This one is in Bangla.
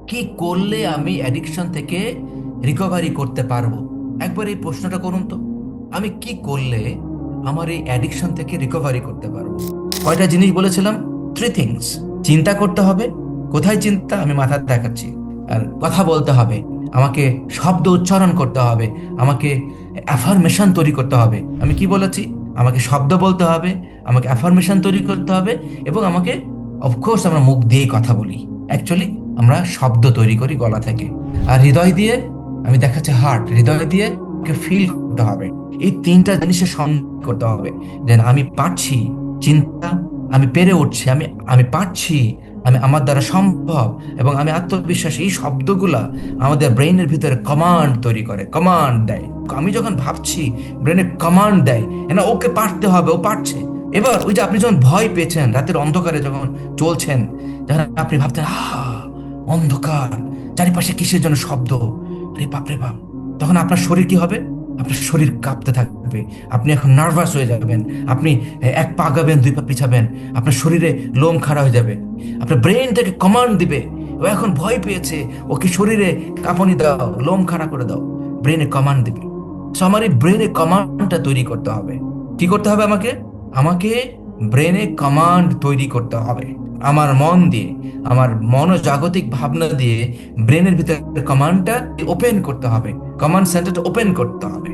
কি করলে আমি অ্যাডিকশন থেকে রিকভারি করতে পারবো? একবার এই প্রশ্নটা করুন তো। আমি কি করলে আমার এই অ্যাডিকশন থেকে রিকভারি করতে পারবো? কয়টা জিনিস বলেছিলাম? Three things. চিন্তা করতে হবে। কোথায় চিন্তা? আমি মাথা দেখাচ্ছি। আর কথা বলতে হবে, আমাকে শব্দ উচ্চারণ করতে হবে, আমাকে অ্যাফার্মেশন তৈরি করতে হবে। আমি কি বলেছি? আমাকে শব্দ বলতে হবে, আমাকে অ্যাফার্মেশন তৈরি করতে হবে, এবং আমাকে, অফকোর্স আমরা মুখ দিয়েই কথা বলি। অ্যাকচুয়ালি আমরা শব্দ তৈরি করি গলা থেকে। আর হৃদয় দিয়ে, আমি দেখাচ্ছি হার্ট, হৃদয় দিয়ে ফিল করতে হবে। এই তিনটা জিনিসের সম্মান করতে হবে। যে আমি পারছি। চিন্তা, আমি পেরে উঠছি, আমি আমি পারছি, আমি, আমার দ্বারা সম্ভব, এবং আমি আত্মবিশ্বাসী। এই শব্দগুলা আমাদের ব্রেইনের ভিতরে কমান্ড তৈরি করে, কমান্ড দেয়। আমি যখন ভাবছি, ব্রেনে কমান্ড দেয়, না ওকে পারতে হবে, ও পারছে। এবার ওই যে আপনি যখন ভয় পেয়েছেন, রাতের অন্ধকারে যখন চলছেন, যখন আপনি ভাবতেন অন্ধকার, চারিপাশে কিসের জন্য শব্দ, আরে বাপ রে বাপ, তখন আপনার শরীর কি হবে? আপনার শরীর কাঁপতে থাকবে। আপনি এখন নার্ভাস হয়ে যাবেন। আপনি এক পা আগাবেন, দুই পা পিছাবেন, আপনার শরীরে লোম খাড়া হয়ে যাবে। আপনার ব্রেন থেকে কমান্ড দিবে, ও এখন ভয় পেয়েছে, ওকে শরীরে কাঁপুনি দাও, লোম খাড়া করে দাও। ব্রেনে কমান্ড দিবে। সো আমার এই ব্রেনে কমান্ডটা তৈরি করতে হবে। কি করতে হবে আমাকে? আমাকে ব্রেনে কমান্ড তৈরি করতে হবে। আমার মন দিয়ে, আমার মনোজাগতিক ভাবনা দিয়ে ব্রেনের ভিতরে কমান্ডটা ওপেন করতে হবে, কমান্ড সেন্টারটা ওপেন করতে হবে।